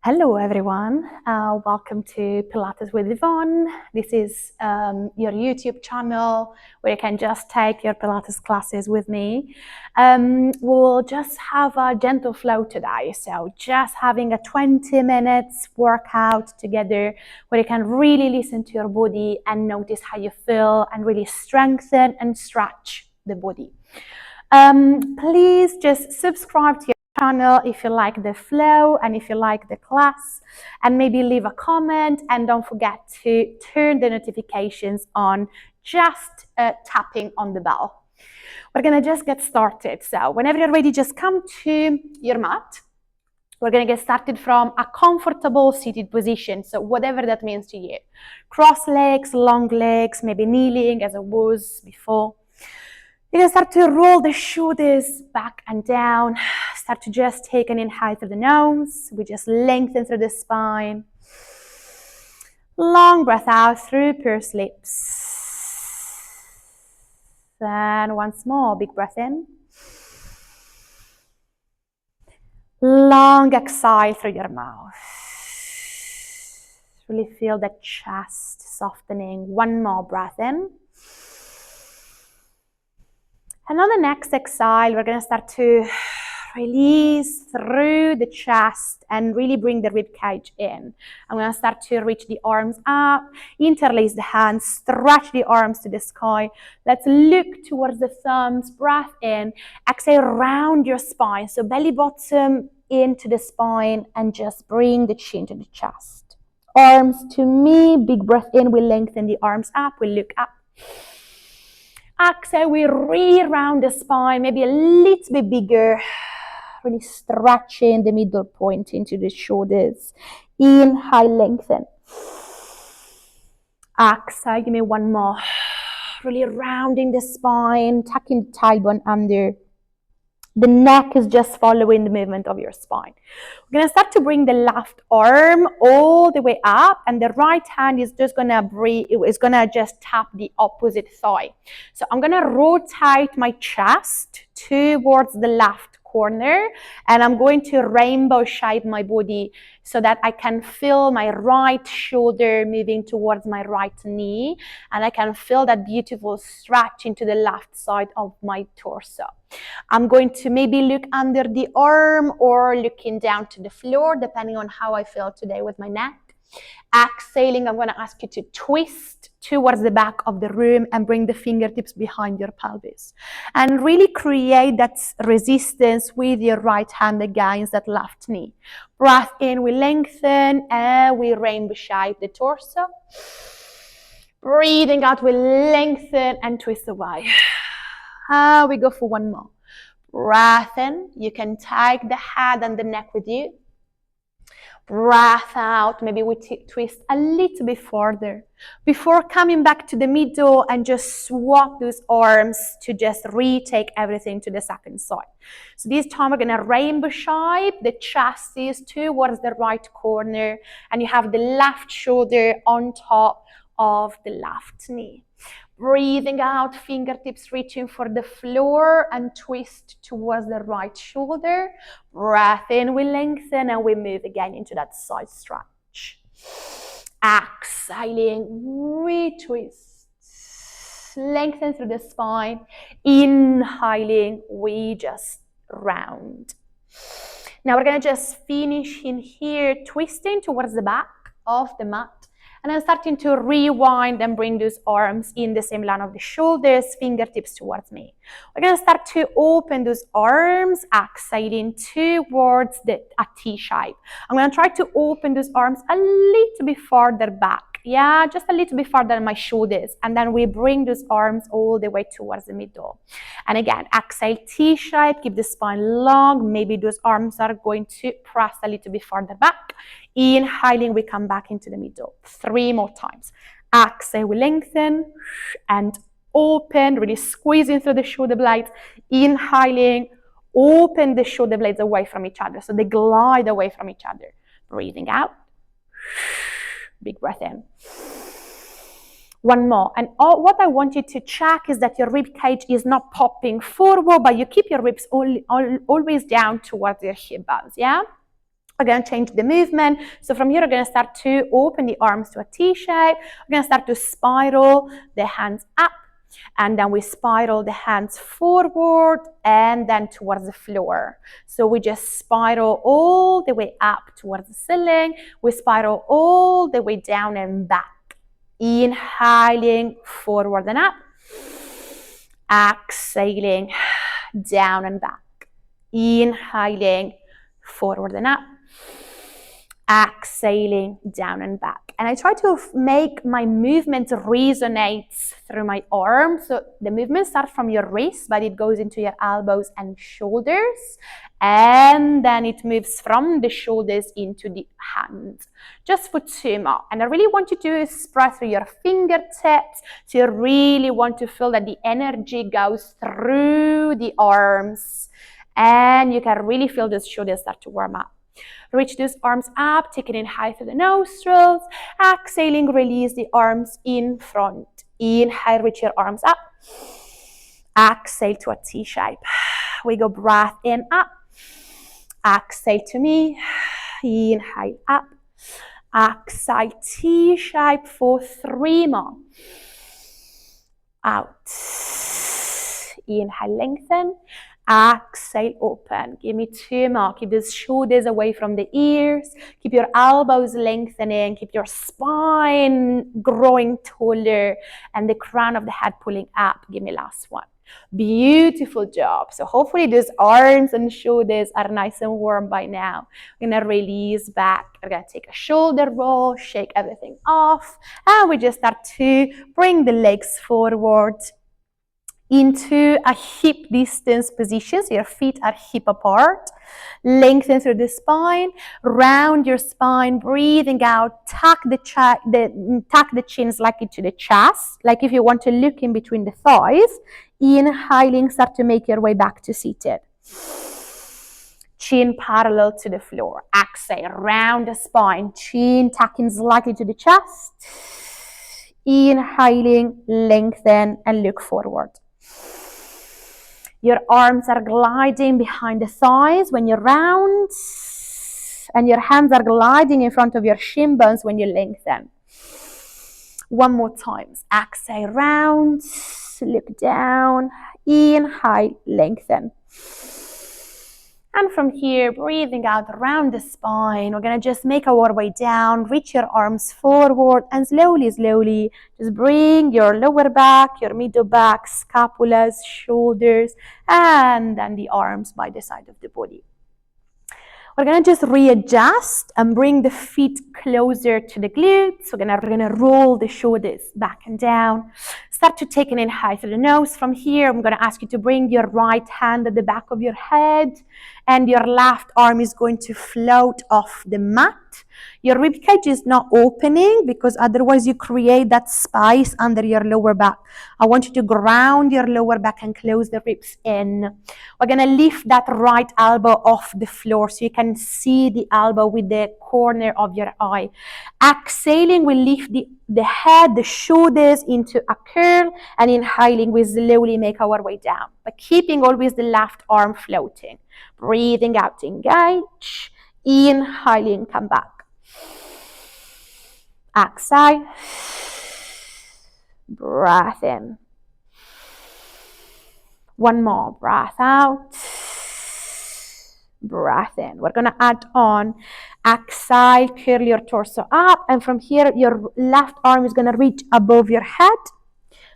Hello everyone, welcome to Pilates with Yvonne. This is your YouTube channel where you can just take your Pilates classes with me. We'll just have a gentle flow today, so just having a 20 minutes workout together where you can really listen to your body and notice how you feel and really strengthen and stretch the body. Please just subscribe to your channel if you like the flow and if you like the class, and maybe leave a comment, and don't forget to turn the notifications on, just tapping on the bell. We're gonna just get started. So whenever you're ready, just come to your mat. We're gonna get started from a comfortable seated position, so whatever that means to you. Cross legs, long legs, maybe kneeling as I was before. You can start to roll the shoulders back and down. Start to just take an inhale through the nose. We just lengthen through the spine. Long breath out through pursed lips. And once more, big breath in. Long exhale through your mouth. Really feel the chest softening. One more breath in. And on the next exhale, we're going to start to release through the chest and really bring the rib cage in. I'm going to start to reach the arms up, interlace the hands, stretch the arms to the sky. Let's look towards the thumbs, breath in, exhale, round your spine. So belly bottom into the spine and just bring the chin to the chest. Arms to me, big breath in, we lengthen the arms up, we look up. Exhale, we re-round the spine, maybe a little bit bigger. Really stretching the middle point into the shoulders. Inhale, lengthen. Exhale, give me one more. Really rounding the spine, tucking the tailbone under. The neck is just following the movement of your spine. We're going to start to bring the left arm all the way up, and the right hand is just going to breathe. It's going to just tap the opposite thigh. So I'm going to rotate my chest towards the left corner, and I'm going to rainbow shape my body so that I can feel my right shoulder moving towards my right knee, and I can feel that beautiful stretch into the left side of my torso. I'm going to maybe look under the arm or looking down to the floor, depending on how I feel today with my neck. Exhaling, I'm going to ask you to twist towards the back of the room and bring the fingertips behind your pelvis. And really create that resistance with your right hand against that left knee. Breath in, we lengthen and we rainbow shape the torso. Breathing out, we lengthen and twist away. We go for one more. Breath in, you can take the head and the neck with you. Breath out, maybe we twist a little bit further before coming back to the middle and just swap those arms to just retake everything to the second side. So this time we're going to rainbow shape. The chest is towards the right corner and you have the left shoulder on top of the left knee. Breathing out, fingertips reaching for the floor and twist towards the right shoulder. Breath in, we lengthen and we move again into that side stretch. Exhaling, we twist. Lengthen through the spine. Inhaling, we just round. Now we're going to just finish in here, twisting towards the back of the mat. And then starting to rewind and bring those arms in the same line of the shoulders, fingertips towards me. We're going to start to open those arms, exhaling towards a T shape. I'm going to try to open those arms a little bit farther back. Yeah, just a little bit farther than my shoulders. And then we bring those arms all the way towards the middle. And again, exhale, T shape, keep the spine long. Maybe those arms are going to press a little bit farther back. Inhaling, we come back into the middle. 3 more times. Exhale, we lengthen and open, really squeezing through the shoulder blades. Inhaling, open the shoulder blades away from each other. So they glide away from each other. Breathing out. Big breath in. One more. And what I want you to check is that your rib cage is not popping forward, but you keep your ribs always down towards your hip bones, yeah? We're going to change the movement. So from here, we're going to start to open the arms to a T shape. We're going to start to spiral the hands up, and then we spiral the hands forward and then towards the floor. So we just spiral all the way up towards the ceiling. We spiral all the way down and back. Inhaling forward and up. Exhaling down and back. Inhaling forward and up. Exhaling down and back. And I try to make my movement resonate through my arms. So the movement starts from your wrist, but it goes into your elbows and shoulders. And then it moves from the shoulders into the hands. Just for 2 more. And I really want you to spread through your fingertips. So you really want to feel that the energy goes through the arms. And you can really feel the shoulders start to warm up. Reach those arms up, take it in high through the nostrils. Exhaling, release the arms in front. Inhale, reach your arms up. Exhale to a T shape. We go breath in, up. Exhale to me. Inhale, up. Exhale, T shape for 3 more. Out. Inhale, lengthen. Exhale, open. Give me 2 more. Keep the shoulders away from the ears. Keep your elbows lengthening. Keep your spine growing taller and the crown of the head pulling up. Give me last one. Beautiful job. So hopefully those arms and shoulders are nice and warm by now. We're going to release back. We're going to take a shoulder roll, shake everything off, and we just start to bring the legs forward into a hip distance position. So your feet are hip apart. Lengthen through the spine. Round your spine. Breathing out. Tuck the chin slightly to the chest. Like if you want to look in between the thighs. Inhaling, start to make your way back to seated. Chin parallel to the floor. Exhale. Round the spine. Chin tucking slightly to the chest. Inhaling, lengthen, and look forward. Your arms are gliding behind the thighs when you round, and your hands are gliding in front of your shin bones when you lengthen. One more time. Exhale, round, look down, inhale, lengthen. And from here, breathing out around the spine, we're going to just make our way down, reach your arms forward, and slowly, slowly, just bring your lower back, your middle back, scapulas, shoulders, and then the arms by the side of the body. We're going to just readjust and bring the feet closer to the glutes. We're going to roll the shoulders back and down. Start to take an inhale through the nose. From here, I'm going to ask you to bring your right hand at the back of your head, and your left arm is going to float off the mat. Your ribcage is not opening because otherwise you create that space under your lower back. I want you to ground your lower back and close the ribs in. We're going to lift that right elbow off the floor so you can see the elbow with the corner of your eye. Exhaling, we lift the head, the shoulders into a curl, and inhaling, we slowly make our way down, but keeping always the left arm floating. Breathing out, engage. Inhaling, come back. Exhale. Breath in. One more. Breath out. Breath in. We're going to add on. Exhale, curl your torso up, and from here, your left arm is going to reach above your head,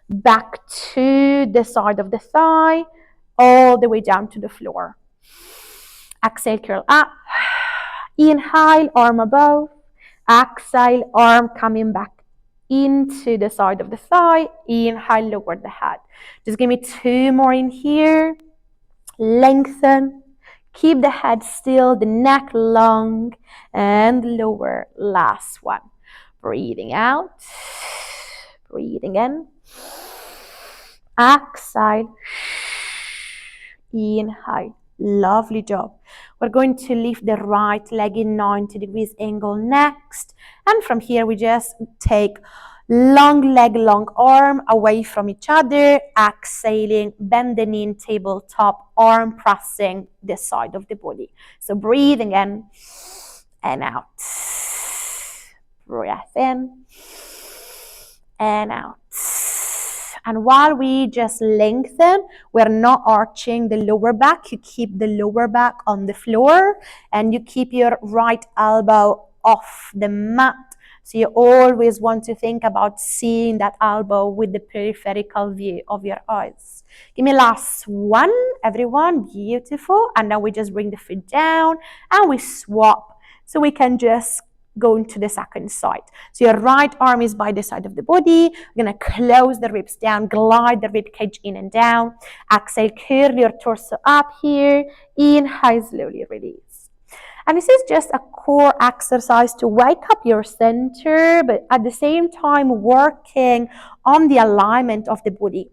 back to the side of the thigh, all the way down to the floor. Exhale, curl up. Inhale, arm above. Exhale, arm coming back into the side of the thigh. Inhale, lower the head. Just give me 2 more in here. Lengthen. Keep the head still, the neck long, and lower. Last one. Breathing out. Breathing in. Exhale. Inhale. Lovely job. We're going to lift the right leg in 90 degrees angle next. And from here, we just take long leg, long arm away from each other. Exhaling, bend the knee in tabletop, arm pressing the side of the body. So breathing in. and out. Breath in and out. And while we just lengthen, we're not arching the lower back. You keep the lower back on the floor and you keep your right elbow off the mat. So you always want to think about seeing that elbow with the peripheral view of your eyes. Give me last one, everyone. Beautiful. And now we just bring the foot down and we swap. So we can just go into the second side. So your right arm is by the side of the body. You're going to close the ribs down, glide the rib cage in and down. Exhale, curl your torso up here. Inhale, slowly release. And this is just a core exercise to wake up your center, but at the same time working on the alignment of the body.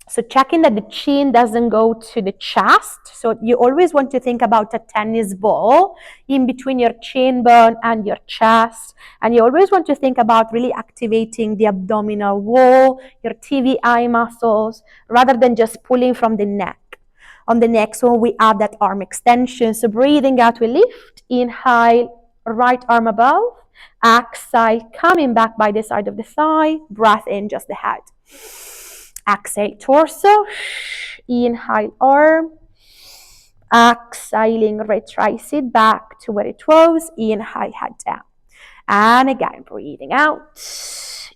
So checking that the chin doesn't go to the chest. So you always want to think about a tennis ball in between your chin bone and your chest. And you always want to think about really activating the abdominal wall, your TVI muscles, rather than just pulling from the neck. On the next one, we add that arm extension. So breathing out, we lift. Inhale, right arm above. Exhale, coming back by the side of the thigh. Breath in, just the head. Exhale, torso. Inhale, arm. Exhaling, retrace it back to where it was. Inhale, head down. And again, breathing out.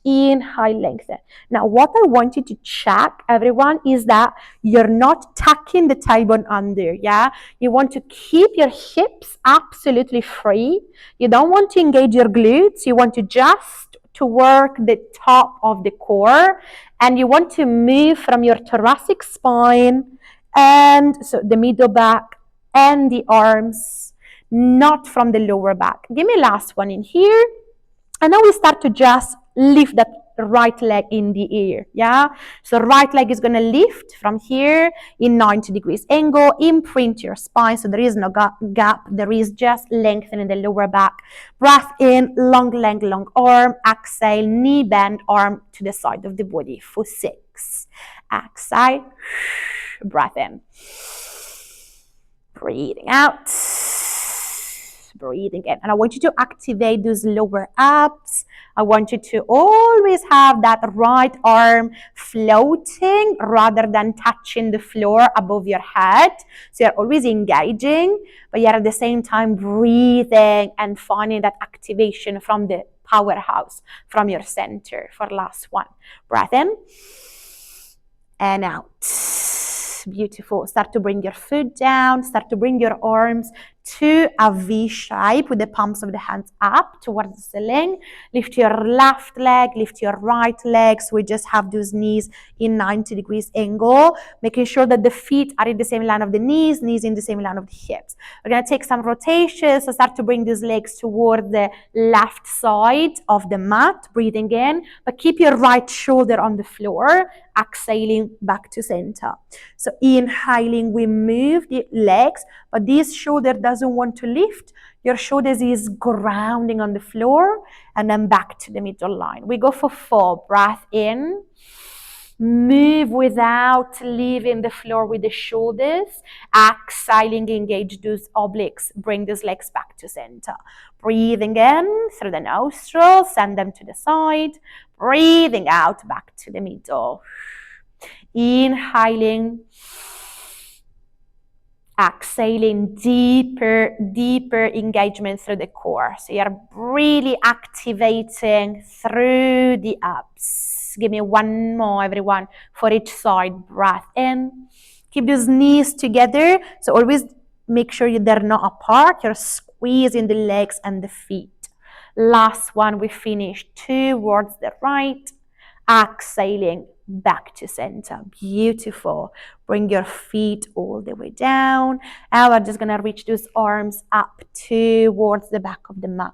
Inhale, lengthen. Now, what I want you to check, everyone, is that you're not tucking the tailbone under, yeah? You want to keep your hips absolutely free. You don't want to engage your glutes. You want to just to work the top of the core. And you want to move from your thoracic spine and so the middle back and the arms, not from the lower back. Give me last one in here. And now we start to just lift that right leg in the air, yeah? So right leg is going to lift from here in 90 degrees angle, imprint your spine, so there is no gap, there is just lengthening the lower back. Breath in, long leg, long arm. Exhale, knee bend, arm to the side of the body for 6. Exhale, breath in. Breathing out. Breathing in. And I want you to activate those lower abs. I want you to always have that right arm floating rather than touching the floor above your head. So you're always engaging, but you're at the same time breathing and finding that activation from the powerhouse, from your center. For last one. Breath in and out. Beautiful. Start to bring your foot down. Start to bring your arms to a V shape with the palms of the hands up towards the ceiling. Lift your left leg, lift your right leg. So we just have those knees in 90 degrees angle, making sure that the feet are in the same line of the knees, knees in the same line of the hips. We're going to take some rotations. So start to bring these legs toward the left side of the mat, breathing in, but keep your right shoulder on the floor. Exhaling back to center. So inhaling, we move the legs, but this shoulder doesn't want to lift. Your shoulders is grounding on the floor, and then back to the middle line. We go for 4. Breath in. Move without leaving the floor with the shoulders. Exhaling, engage those obliques. Bring those legs back to center. Breathing in through the nostrils, send them to the side. Breathing out back to the middle. Inhaling. Exhaling, deeper engagement through the core. So you're really activating through the abs. Give me one more, everyone, for each side. Breath in. Keep those knees together. So always make sure they're not apart. You're squeezing the legs and the feet. Last one, we finish towards the right. Exhaling back to center. Beautiful. Bring your feet all the way down. And we're just going to reach those arms up towards the back of the mat.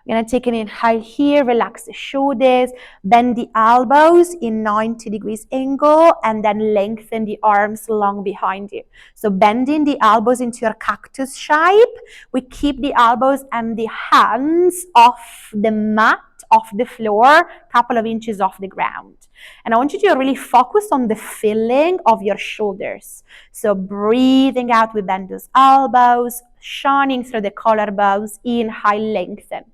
We're going to take an inhale here, relax the shoulders, bend the elbows in 90 degrees angle, and then lengthen the arms long behind you. So bending the elbows into your cactus shape. We keep the elbows and the hands off the mat, off the floor, a couple of inches off the ground. And I want you to really focus on the filling of your shoulders. So breathing out, we bend those elbows, shining through the collarbones. Inhale, lengthen.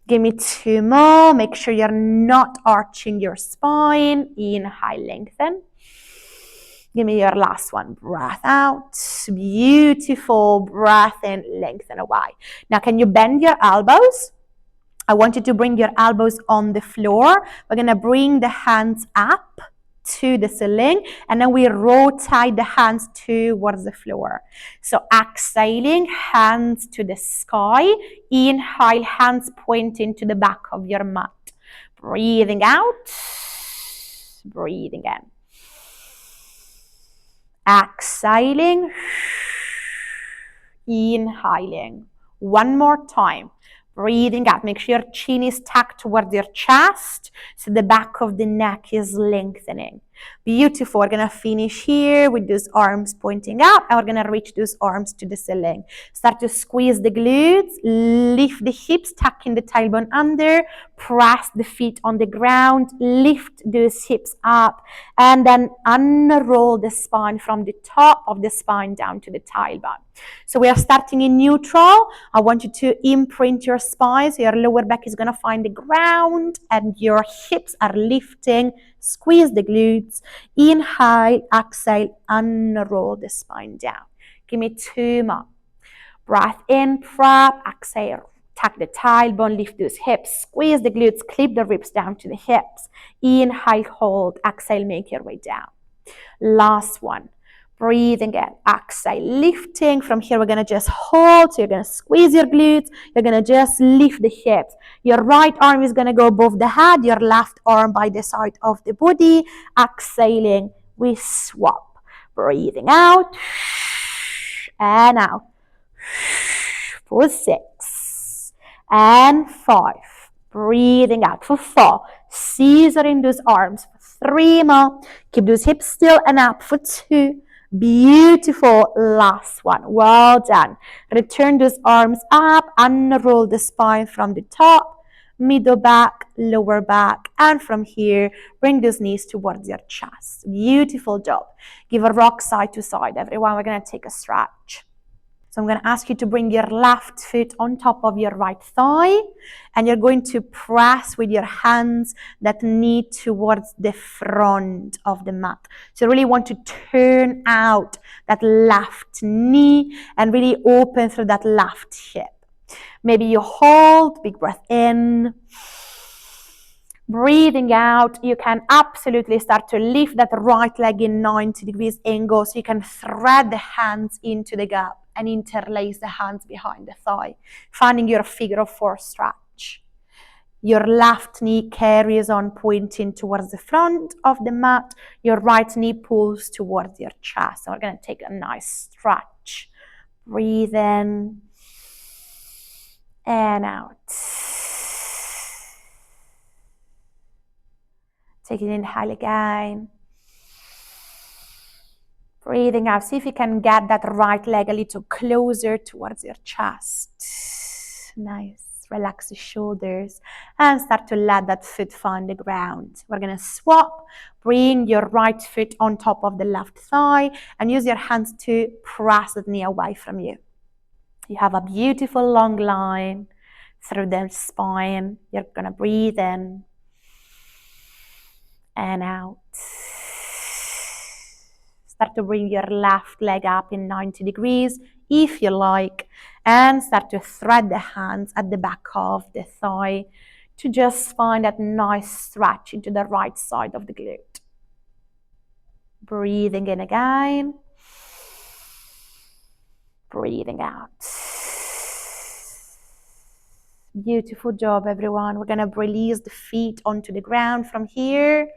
Give me 2 more. Make sure you're not arching your spine. Inhale, lengthen. Give me your last one. Breath out. Beautiful. Breath in, lengthen away. Now, can you bend your elbows? I want you to bring your elbows on the floor. We're going to bring the hands up to the ceiling, and then we rotate the hands towards the floor. So exhaling, hands to the sky. Inhale, hands pointing to the back of your mat. Breathing out, breathing in. Exhaling, inhaling. One more time. Breathing out. Make sure your chin is tucked towards your chest, so the back of the neck is lengthening. Beautiful. We're going to finish here with those arms pointing out, and we're going to reach those arms to the ceiling. Start to squeeze the glutes, lift the hips, tucking the tailbone under, press the feet on the ground, lift those hips up, and then unroll the spine from the top of the spine down to the tailbone. So we are starting in neutral. I want you to imprint your spine, so your lower back is going to find the ground and your hips are lifting. Squeeze the glutes. Inhale, exhale, unroll the spine down. Give me 2 more. Breath in, prep, exhale. Tuck the tailbone, lift those hips, squeeze the glutes, clip the ribs down to the hips. Inhale, hold, exhale, make your way down. Last one. Breathing in, exhale, lifting. From here, we're going to just hold. So you're going to squeeze your glutes. You're going to just lift the hips. Your right arm is going to go above the head. Your left arm by the side of the body. Exhaling, we swap. Breathing out and out. For 6 and 5. Breathing out for 4. Scissoring those arms for 3 more. Keep those hips still and up for 2. Beautiful. Last one. Well done. Return those arms up. Unroll the spine from the top, middle back, lower back, and from here, bring those knees towards your chest. Beautiful job. Give a rock side to side, everyone. We're going to take a stretch. So I'm going to ask you to bring your left foot on top of your right thigh, and you're going to press with your hands that knee towards the front of the mat. So you really want to turn out that left knee and really open through that left hip. Maybe you hold, big breath in. Breathing out, you can absolutely start to lift that right leg in 90 degrees angle, so you can thread the hands into the gap and interlace the hands behind the thigh, finding your figure of 4 stretch. Your left knee carries on pointing towards the front of the mat. Your right knee pulls towards your chest. So we're going to take a nice stretch. Breathe in and out. Take an inhale again. Breathing out. See if you can get that right leg a little closer towards your chest. Nice. Relax the shoulders and start to let that foot find the ground. We're going to swap. Bring your right foot on top of the left thigh and use your hands to press the knee away from you. You have a beautiful long line through the spine. You're going to breathe in and out. Start to bring your left leg up in 90 degrees if you like, and start to thread the hands at the back of the thigh to just find that nice stretch into the right side of the glute. Breathing in again. Breathing out. Beautiful job, everyone. We're going to release the feet onto the ground from here.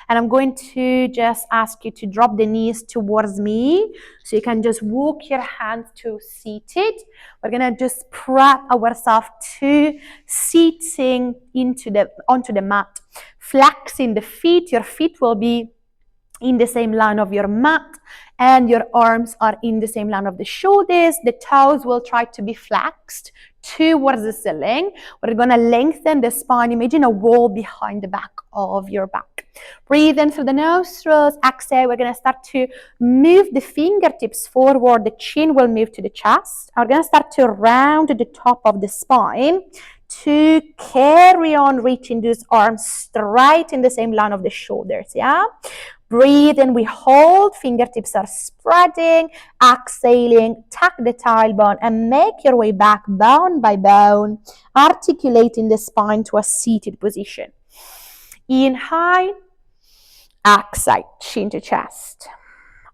And I'm going to just ask you to drop the knees towards me. So you can just walk your hands to seated. We're going to just prep ourselves to seating onto the mat. Flexing the feet. Your feet will be in the same line of your mat, and your arms are in the same line of the shoulders. The toes will try to be flexed towards the ceiling. We're going to lengthen the spine. Imagine a wall behind the back of your back. Breathe in through the nostrils. Exhale. We're going to start to move the fingertips forward. The chin will move to the chest. We're going to start to round the top of the spine to carry on reaching those arms straight in the same line of the shoulders. Yeah. Breathe in, we hold, fingertips are spreading, exhaling, tuck the tailbone and make your way back bone by bone, articulating the spine to a seated position. Inhale, exhale, chin to chest.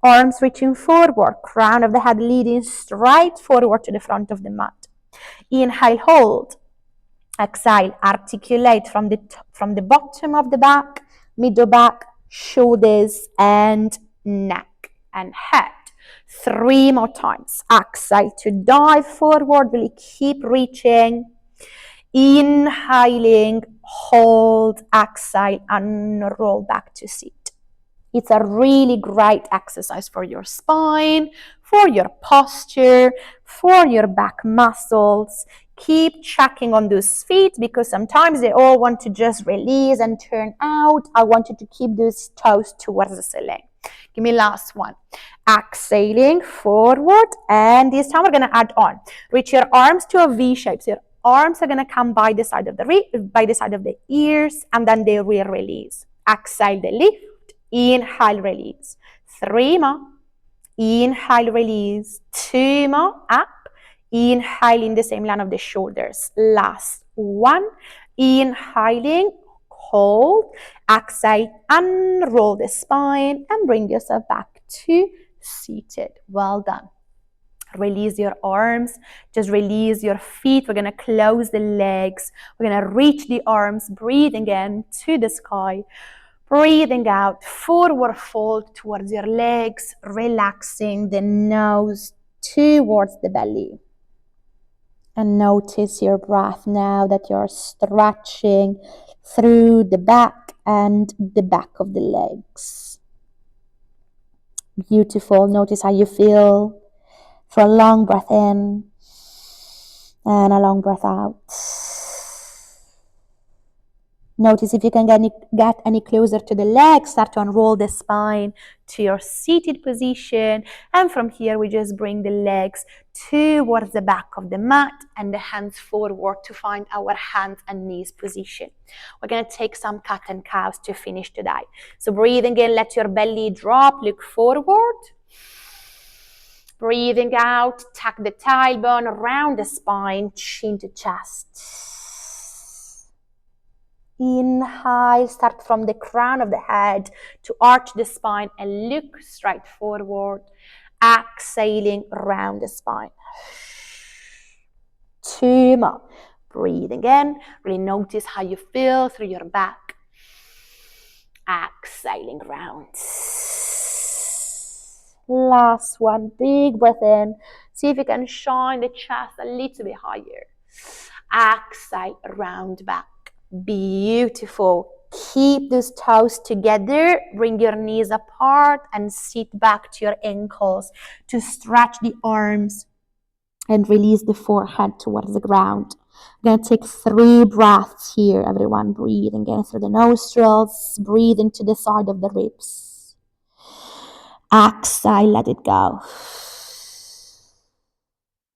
Arms reaching forward, crown of the head leading straight forward to the front of the mat. Inhale, hold. Exhale, articulate from the bottom of the back, middle back, shoulders and neck and head. 3 more times. Exhale to dive forward. Really keep reaching. Inhaling, hold, exhale, and roll back to seat. It's a really great exercise for your spine, for your posture, for your back muscles. Keep checking on those feet because sometimes they all want to just release and turn out. I want you to keep those toes towards the ceiling. Give me last one. Exhaling forward, and this time we're going to add on. Reach your arms to a V shape. So your arms are going to come by the side of the ears, and then they will release. Exhale, the lift. Inhale, release. 3 more. Inhale, release. 2 more. Up. Inhale in the same line of the shoulders. Last one. Inhaling, hold. Exhale, unroll the spine and bring yourself back to seated. Well done. Release your arms. Just release your feet. We're going to close the legs. We're going to reach the arms. Breathing in to the sky. Breathing out, forward fold towards your legs, relaxing the nose towards the belly. And notice your breath now that you're stretching through the back and the back of the legs. Beautiful. Notice how you feel. For a long breath in and a long breath out. Notice if you can get any closer to the legs, start to unroll the spine to your seated position. And from here, we just bring the legs towards the back of the mat and the hands forward to find our hands and knees position. We're going to take some cat and cows to finish today. So breathing in, let your belly drop, look forward. Breathing out, tuck the tailbone around the spine, chin to chest. Inhale, start from the crown of the head to arch the spine and look straight forward. Exhaling round the spine. 2 more. Breathing in. Really notice how you feel through your back. Exhaling round. Last one. Big breath in. See if you can shine the chest a little bit higher. Exhale, round back. Beautiful. Keep those toes together. Bring your knees apart and sit back to your ankles to stretch the arms and release the forehead towards the ground. I'm going to take 3 breaths here, everyone. Breathing in through the nostrils. Breathe into the side of the ribs. Exhale, let it go.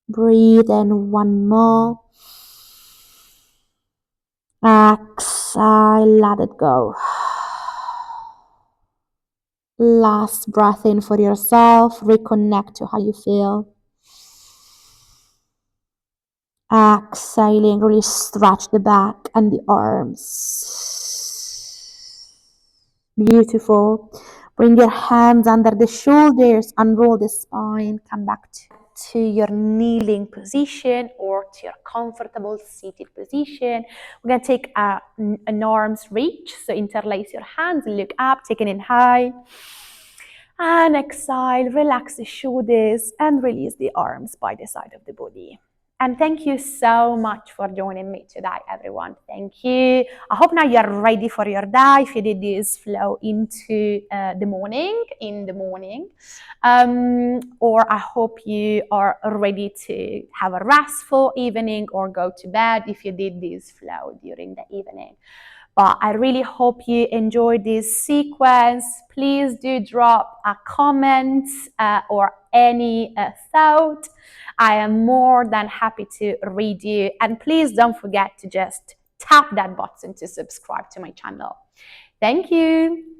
Breathe in 1 more. Exhale, let it go. Last breath in for yourself. Reconnect to how you feel. Exhaling, really stretch the back and the arms. Beautiful. Bring your hands under the shoulders, unroll the spine, come back to your kneeling position or to your comfortable seated position. We're going to take an arm's reach. So interlace your hands, look up, take an inhale. And exhale, relax the shoulders and release the arms by the side of the body. And thank you so much for joining me today, everyone. Thank you. I hope now you're ready for your day. If you did this flow into the morning, or I hope you are ready to have a restful evening or go to bed if you did this flow during the evening. But I really hope you enjoyed this sequence. Please do drop a comment or any thought. I am more than happy to read you. And please don't forget to just tap that button to subscribe to my channel. Thank you.